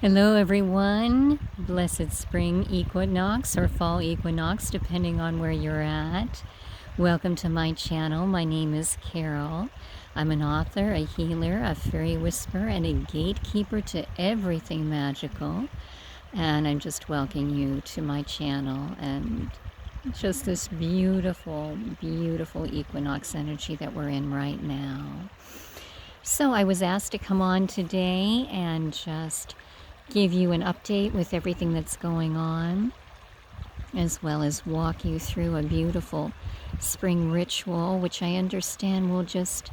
Hello everyone, blessed spring equinox or fall equinox depending on where you're at. Welcome to my channel. My name is Carol. I'm an author, a healer, a fairy whisperer, and a gatekeeper to everything magical. And I'm just welcoming you to my channel and just this beautiful, beautiful equinox energy that we're in right now. So I was asked to come on today and just give you an update with everything that's going on, as well as walk you through a beautiful spring ritual, which I understand will just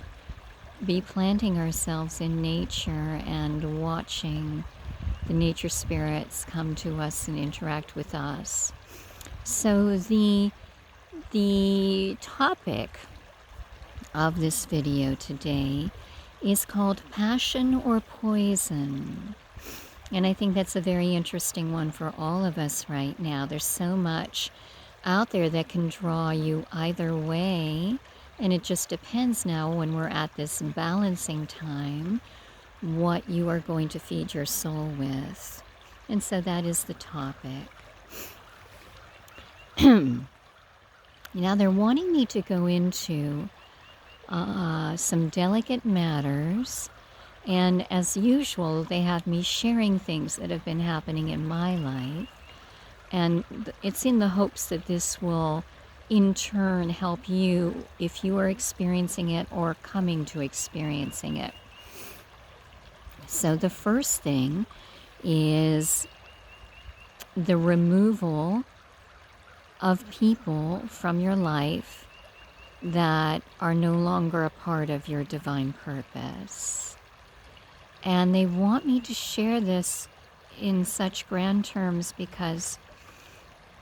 be planting ourselves in nature and watching the nature spirits come to us and interact with us. So the topic of this video today is called Passion or Poison. And I think that's a very interesting one for all of us right now. There's so much out there that can draw you either way. And it just depends now, when we're at this balancing time, what you are going to feed your soul with. And so that is the topic. Now they're wanting me to go into some delicate matters. And as usual, they have me sharing things that have been happening in my life. And it's in the hopes that this will, in turn, help you if you are experiencing it or coming to experiencing it. So the first thing is the removal of people from your life that are no longer a part of your divine purpose. And they want me to share this in such grand terms because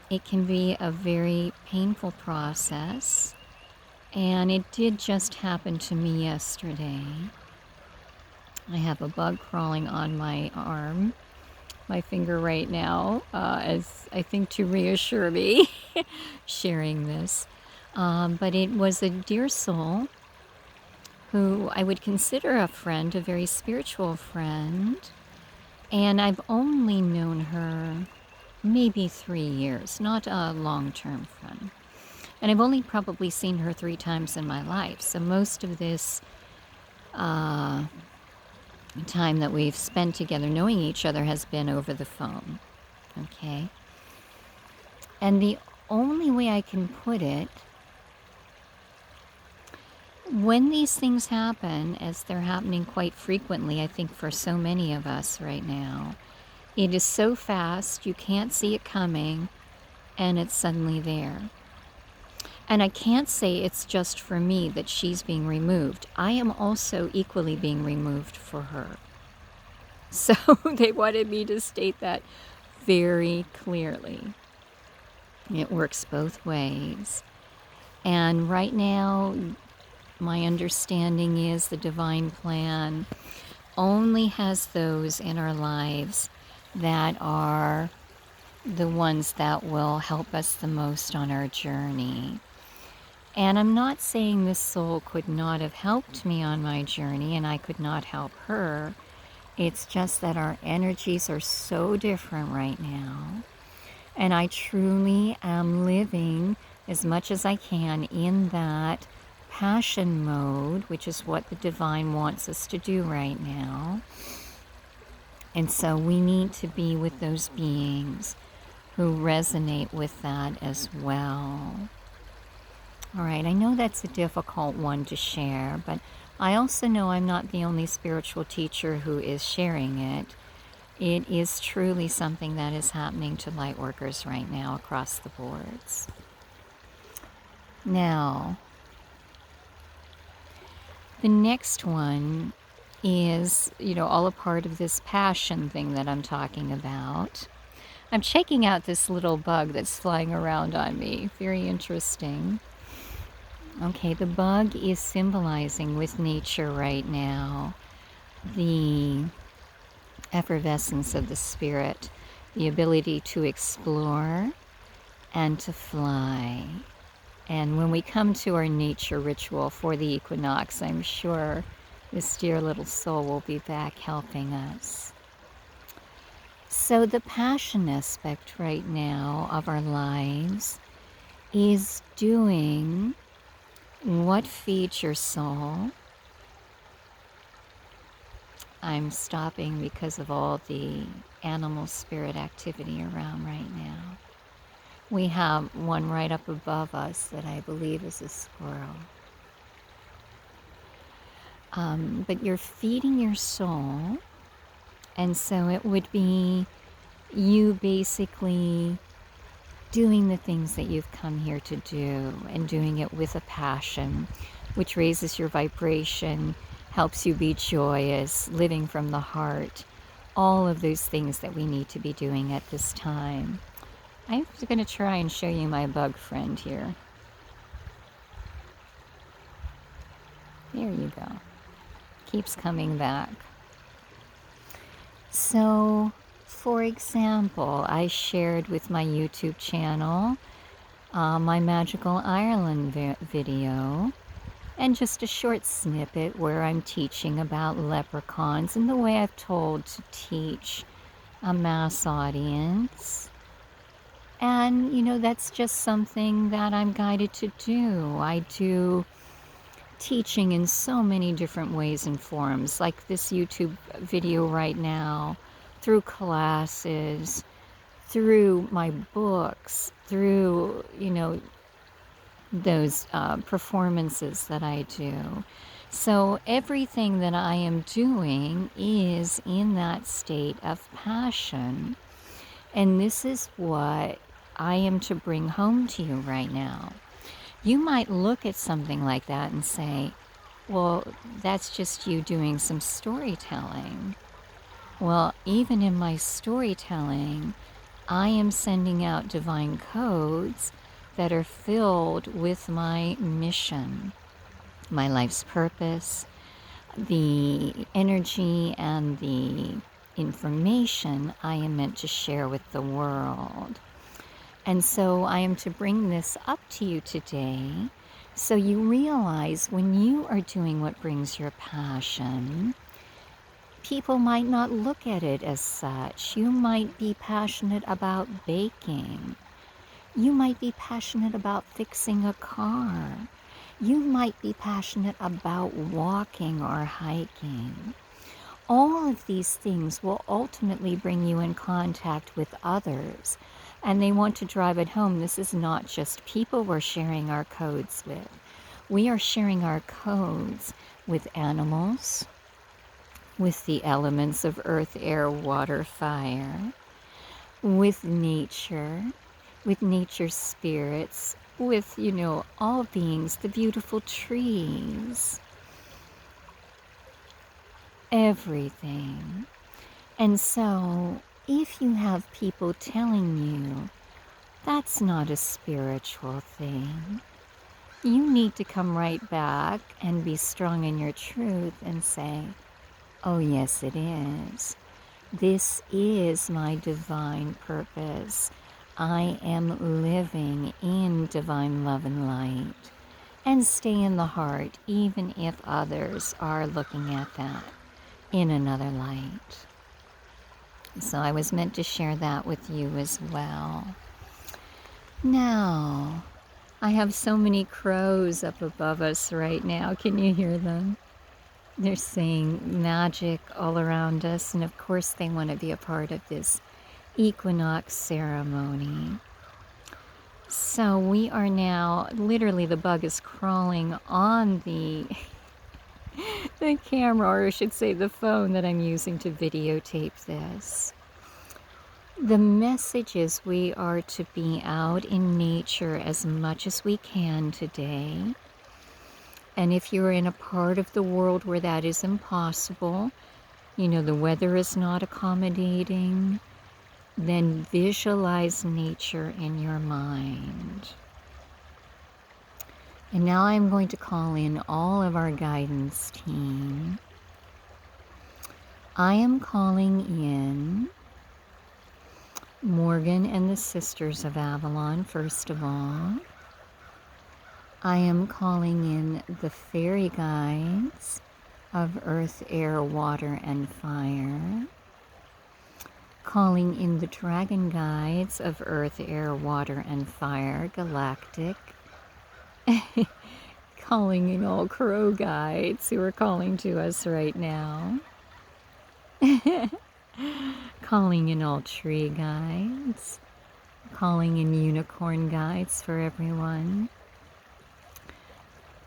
it can be a very painful process. And it did just happen to me yesterday. I have a bug crawling on my arm, my finger right now, as I think to reassure me, sharing this. But it was a dear soul who I would consider a friend, a very spiritual friend. And I've only known her maybe 3 years, not a long-term friend. And I've only probably seen her 3 times in my life. So most of this time that we've spent together knowing each other has been over the phone. Okay? And the only way I can put it, when these things happen, as they're happening quite frequently, I think for so many of us right now, it is so fast, you can't see it coming, and it's suddenly there. And I can't say it's just for me that she's being removed. I am also equally being removed for her. So they wanted me to state that very clearly. It works both ways. And right now, my understanding is the divine plan only has those in our lives that are the ones that will help us the most on our journey. And I'm not saying this soul could not have helped me on my journey and I could not help her. It's just that our energies are so different right now. And I truly am living as much as I can in that passion mode, which is what the divine wants us to do right now. And so we need to be with those beings who resonate with that as well. All right, I know that's a difficult one to share, but I also know I'm not the only spiritual teacher who is sharing it. It is truly something that is happening to light workers right now across the boards. Now, the next one is, all a part of this passion thing that I'm talking about. I'm checking out this little bug that's flying around on me. Very interesting. Okay, the bug is symbolizing with nature right now the effervescence of the spirit, the ability to explore and to fly. And when we come to our nature ritual for the equinox, I'm sure this dear little soul will be back helping us. So the passion aspect right now of our lives is doing what feeds your soul. I'm stopping because of all the animal spirit activity around right now. We have one right up above us that I believe is a squirrel. But you're feeding your soul, and so it would be you basically doing the things that you've come here to do and doing it with a passion, which raises your vibration, helps you be joyous, living from the heart, all of those things that we need to be doing at this time. I'm going to try and show you my bug friend here. There you go. Keeps coming back. So, for example, I shared with my YouTube channel my Magical Ireland video, and just a short snippet where I'm teaching about leprechauns and the way I've told to teach a mass audience. And, you know, that's just something that I'm guided to do. I do teaching in so many different ways and forms, like this YouTube video right now, through classes, through my books, through, you know, those performances that I do. So everything that I am doing is in that state of passion. And this is what I am to bring home to you right now. You might look at something like that and say, well, that's just you doing some storytelling. Well, even in my storytelling, I am sending out divine codes that are filled with my mission, my life's purpose, the energy and the information I am meant to share with the world. And so I am to bring this up to you today so you realize when you are doing what brings your passion, people might not look at it as such. You might be passionate about baking. You might be passionate about fixing a car. You might be passionate about walking or hiking. All of these things will ultimately bring you in contact with others, and they want to drive it home. This is not just people we're sharing our codes with. We are sharing our codes with animals, with the elements of earth, air, water, fire, with nature, with nature's spirits, with, you know, all beings, the beautiful trees, everything. And so, if you have people telling you that's not a spiritual thing, you need to come right back and be strong in your truth and say, oh yes, it is. This is my divine purpose. I am living in divine love and light. And stay in the heart, even if others are looking at that in another light. So I was meant to share that with you as well. Now, I have so many crows up above us right now. Can you hear them? They're saying magic all around us, and of course they want to be a part of this Equinox ceremony. So we are now, literally the bug is crawling on the camera, or I should say the phone that I'm using to videotape this. The message is we are to be out in nature as much as we can today. And if you're in a part of the world where that is impossible, you know, the weather is not accommodating, then visualize nature in your mind. And now I'm going to call in all of our guidance team. I am calling in Morgan and the Sisters of Avalon, first of all. I am calling in the fairy guides of earth, air, water, and fire. calling in the dragon guides of earth, air, water, and fire, galactic, calling in all crow guides who are calling to us right now, calling in all tree guides, calling in unicorn guides for everyone,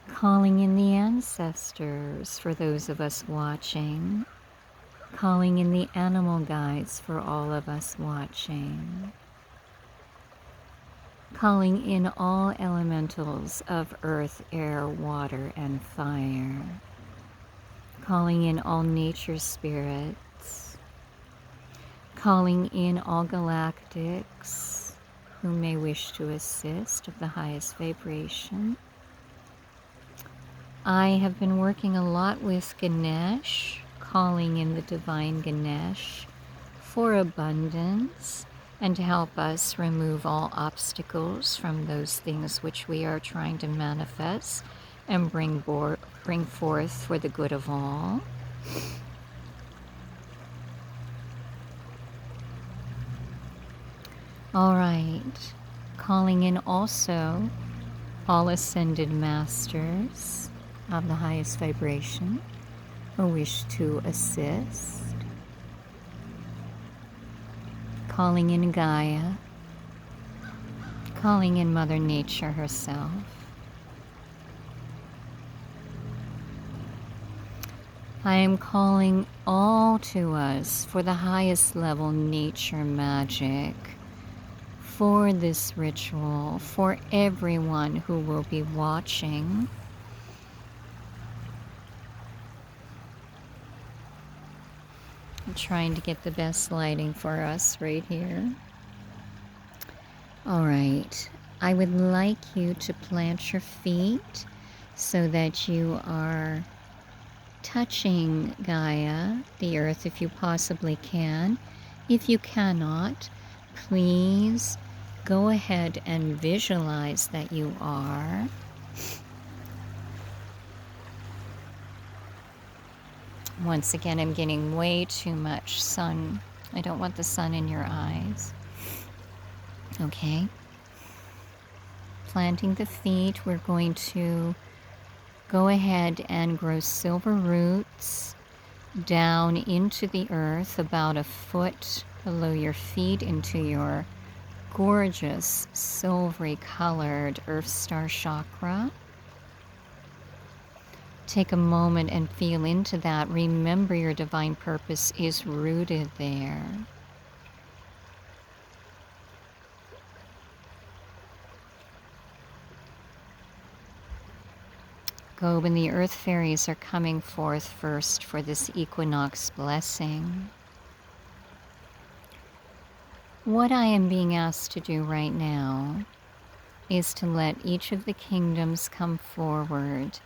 calling in the ancestors for those of us watching, calling in the animal guides for all of us watching, calling in all elementals of earth, air, water, and fire, calling in all nature spirits, calling in all galactics who may wish to assist of the highest vibration. I have been working a lot with Ganesh, calling in the divine Ganesh for abundance and to help us remove all obstacles from those things which we are trying to manifest and bring forth for the good of all. All right, calling in also all ascended masters of the highest vibration who wish to assist, calling in Gaia, calling in Mother Nature herself, I am calling all to us for the highest level nature magic, for this ritual, for everyone who will be watching. I'm trying to get the best lighting for us right here. All right, I would like you to plant your feet so that you are touching Gaia, the earth, if you possibly can. If you cannot, please go ahead and visualize that you are. Once again, I'm getting way too much sun. I don't want the sun in your eyes. Okay. Planting the feet, we're going to go ahead and grow silver roots down into the earth about a foot below your feet into your gorgeous silvery colored earth star chakra. Take a moment and feel into that. Remember, your divine purpose is rooted there. Gob and the earth fairies are coming forth first for this equinox blessing. What I am being asked to do right now is to let each of the kingdoms come forward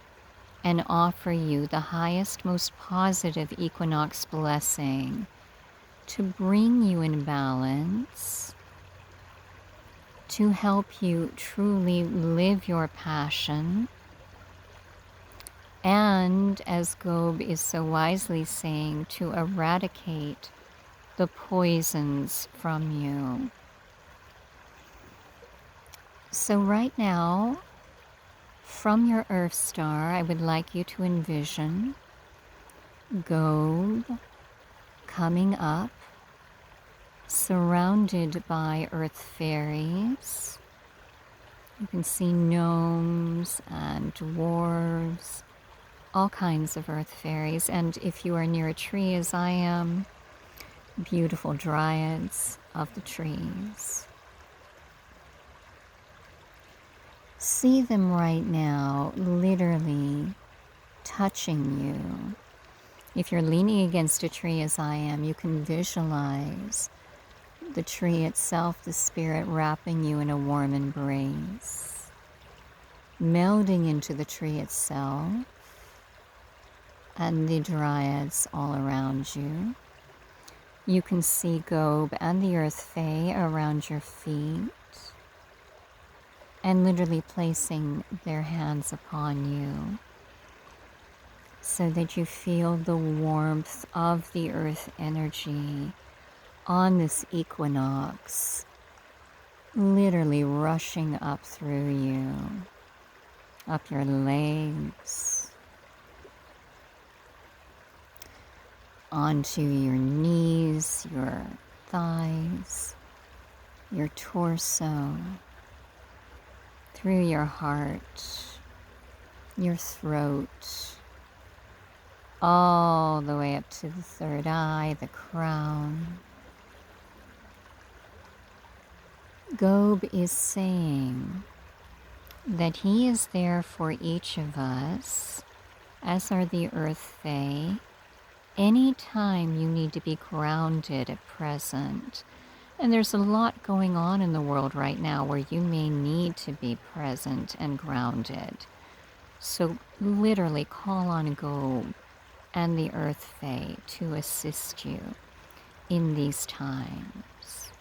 and offer you the highest, most positive equinox blessing to bring you in balance, to help you truly live your passion, and, as Gob is so wisely saying, to eradicate the poisons from you. So right now, from your Earth Star, I would like you to envision Gob coming up, surrounded by Earth Fairies. You can see gnomes and dwarves, all kinds of Earth Fairies, and if you are near a tree, as I am, beautiful dryads of the trees. See them right now, literally touching you. If you're leaning against a tree, as I am, you can visualize the tree itself, the spirit wrapping you in a warm embrace, melding into the tree itself, and the dryads all around you. You can see Gob and the Earth Fae around your feet, and literally placing their hands upon you so that you feel the warmth of the earth energy on this equinox, literally rushing up through you, up your legs, onto your knees, your thighs, your torso, through your heart, your throat, all the way up to the third eye, the crown. Gob is saying that he is there for each of us, as are the Earth Fae, anytime you need to be grounded at present. And there's a lot going on in the world right now where you may need to be present and grounded. So literally call on Gob and the Earth Fae to assist you in these times.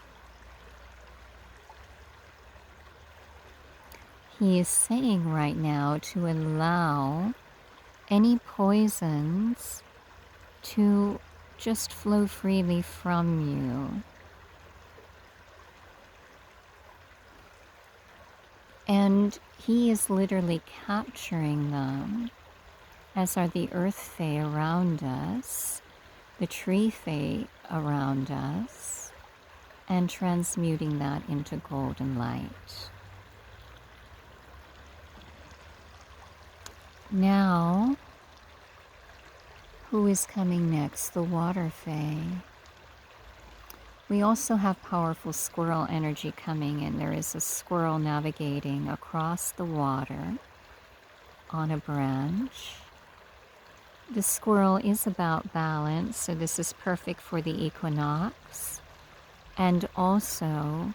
He is saying right now to allow any poisons to just flow freely from you. And he is literally capturing them, as are the Earth Fae around us, the Tree Fae around us, and transmuting that into golden light. Now, who is coming next? The Water Fae. We also have powerful squirrel energy coming in. There is a squirrel navigating across the water on a branch. The squirrel is about balance, so this is perfect for the equinox, and also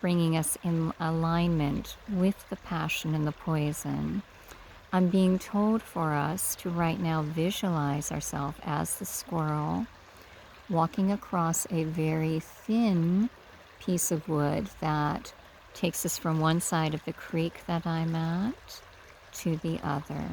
bringing us in alignment with the passion and the poison. I'm being told for us to right now visualize ourselves as the squirrel, walking across a very thin piece of wood that takes us from one side of the creek that I'm at to the other.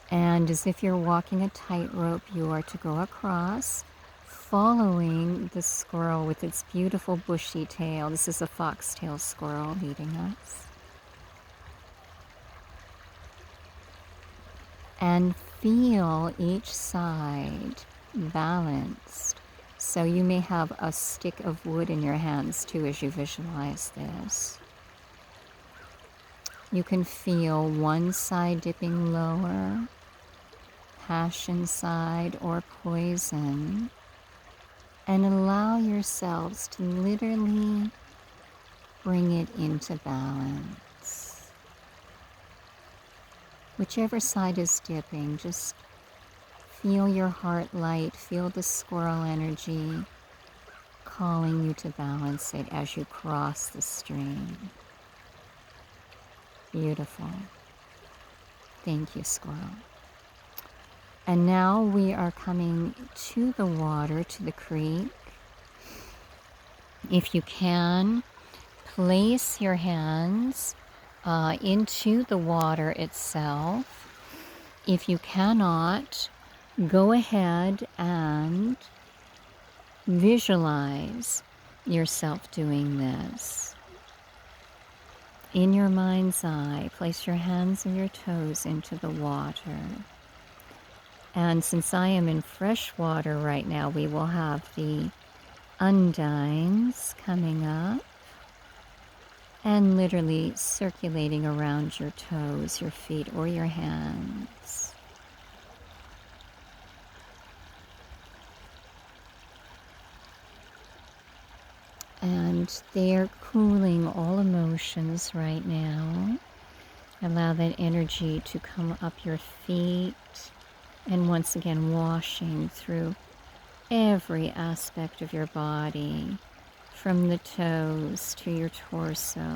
And as if you're walking a tightrope, you are to go across, following the squirrel with its beautiful bushy tail. This is a foxtail squirrel leading us. And feel each side balanced. So you may have a stick of wood in your hands too as you visualize this. You can feel one side dipping lower, passion side or poison, and allow yourselves to literally bring it into balance. Whichever side is dipping, just feel your heart light, feel the squirrel energy calling you to balance it as you cross the stream. Beautiful. Thank you, squirrel. And now we are coming to the water, to the creek. If you can, place your hands into the water itself. If you cannot, go ahead and visualize yourself doing this. In your mind's eye, place your hands and your toes into the water. And since I am in fresh water right now, we will have the undines coming up and literally circulating around your toes, your feet, or your hands. And they are cooling all emotions right now. Allow that energy to come up your feet, and once again washing through every aspect of your body, from the toes to your torso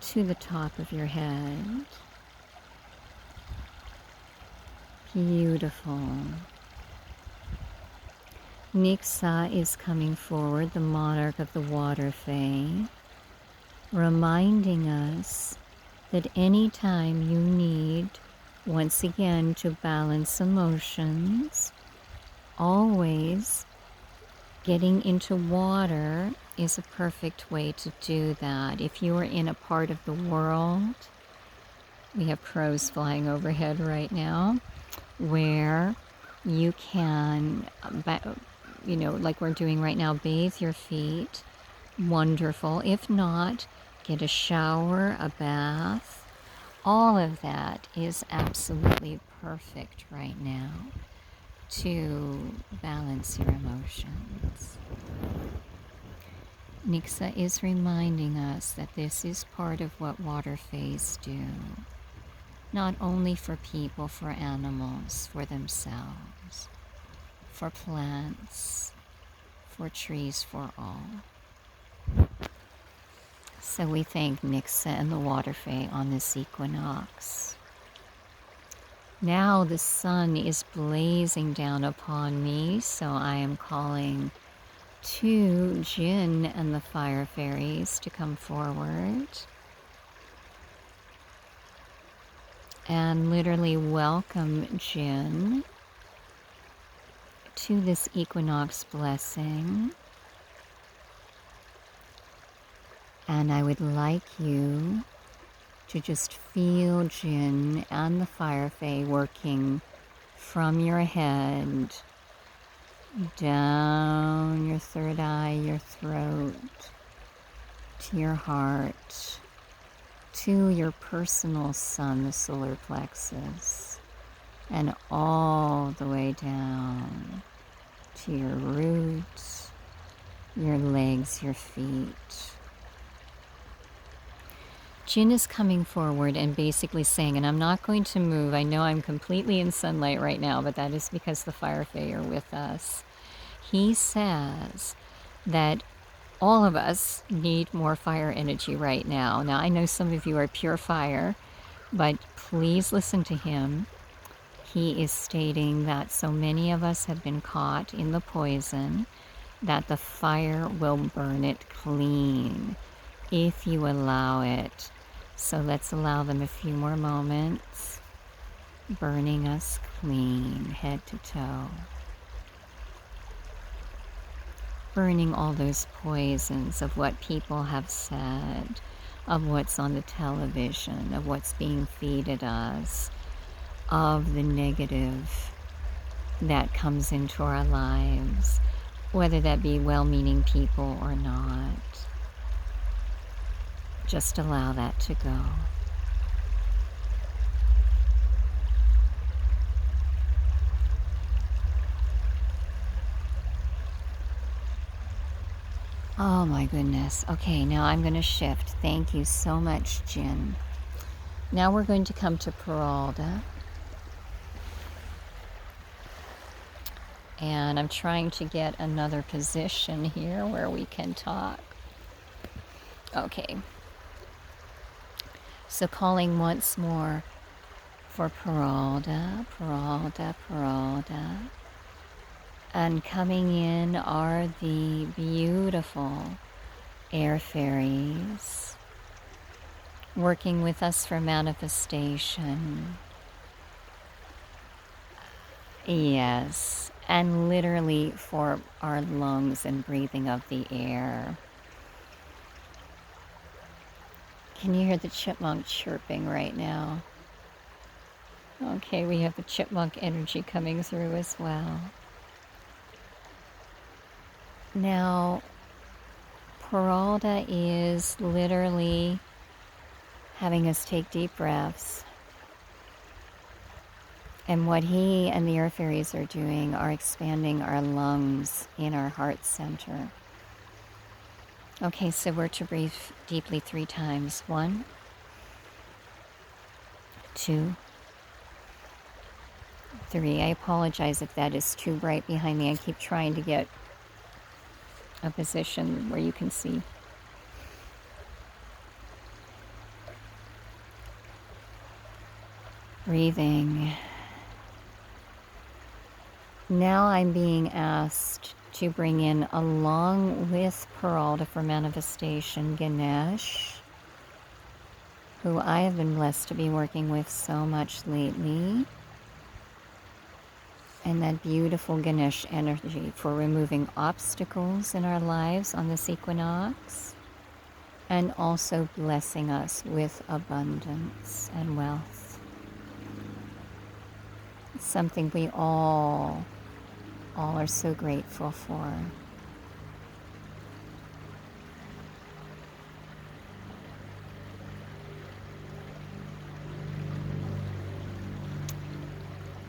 to the top of your head. Beautiful. Nixa is coming forward, the monarch of the water fae, reminding us that anytime you need, once again, to balance emotions, always getting into water is a perfect way to do that. If you are in a part of the world, we have crows flying overhead right now, where you can, like we're doing right now, bathe your feet. Wonderful. If not, get a shower, a bath. All of that is absolutely perfect right now to balance your emotions. Nixa is reminding us that this is part of what water fays do, not only for people, for animals, for themselves, for plants, for trees, for all. So we thank Nixa and the water fae on this equinox. Now the sun is blazing down upon me, so I am calling to Jinn and the fire fairies to come forward and literally welcome Jinn to this equinox blessing. And I would like you to just feel Jinn and the fire fae working from your head down your third eye, your throat, to your heart, to your personal sun, the solar plexus, and all the way down to your roots, your legs, your feet. Jinn is coming forward and basically saying, and I'm not going to move, I know I'm completely in sunlight right now, but that is because the fire fae are with us. He says that all of us need more fire energy right now. Now, I know some of you are pure fire, but please listen to him. He is stating that so many of us have been caught in the poison that the fire will burn it clean if you allow it. So let's allow them a few more moments, burning us clean, head to toe. Burning all those poisons of what people have said, of what's on the television, of what's being fed us, of the negative that comes into our lives, whether that be well-meaning people or not. Just allow that to go. Oh my goodness. Okay, now I'm going to shift. Thank you so much, Jinn. Now we're going to come to Peralta. And I'm trying to get another position here where we can talk. Okay. So calling once more for Peralta, Peralta, Peralta. And coming in are the beautiful air fairies, working with us for manifestation. Yes, and literally for our lungs and breathing of the air. Can you hear the chipmunk chirping right now? Okay, we have the chipmunk energy coming through as well. Now, Peralta is literally having us take deep breaths. And what he and the air fairies are doing are expanding our lungs in our heart center. Okay, so we're to breathe deeply 3 times. 1, 2, 3. I apologize if that is too bright behind me. I keep trying to get a position where you can see. Breathing. Now I'm being asked to bring in, along with Peralta for manifestation, Ganesh, who I have been blessed to be working with so much lately. and that beautiful Ganesh energy for removing obstacles in our lives on this equinox, and also blessing us with abundance and wealth. It's something we all are so grateful for.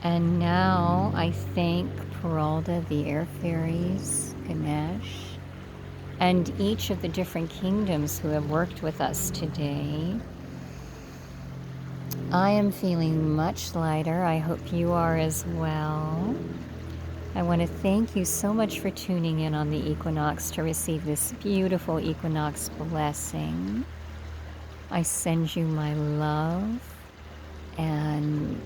And now I thank Peralta, the air fairies, Ganesh, and each of the different kingdoms who have worked with us today. I am feeling much lighter. I hope you are as well. I want to thank you so much for tuning in on the equinox to receive this beautiful equinox blessing. I send you my love and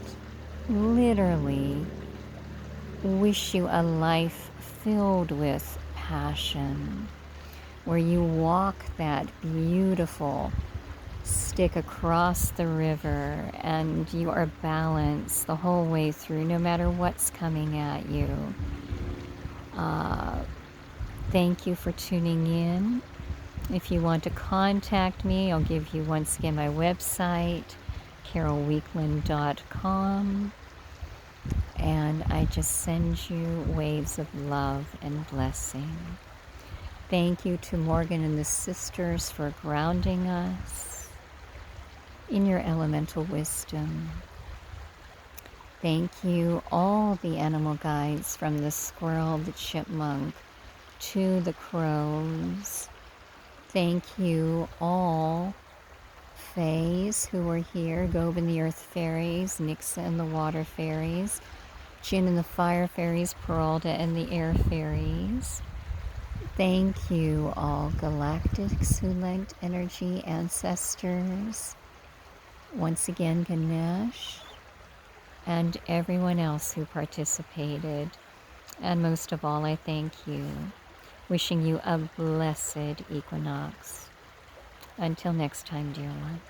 literally wish you a life filled with passion, where you walk that beautiful stick across the river and you are balanced the whole way through, no matter what's coming at you. Thank you for tuning in. If you want to contact me, I'll give you once again my website, carolweekland.com. And I just send you waves of love and blessing. Thank you to Morgan and the sisters for grounding us in your elemental wisdom. Thank you, all the animal guides, from the squirrel, the chipmunk, to the crows. Thank you, all fays who were here, Gob and the earth fairies, Nixa and the water fairies, Jin and the fire fairies, Peralta and the air fairies. Thank you, all galactics who lent energy, ancestors. Once again, Ganesh, and everyone else who participated. And most of all, I thank you. Wishing you a blessed equinox. Until next time, dear ones.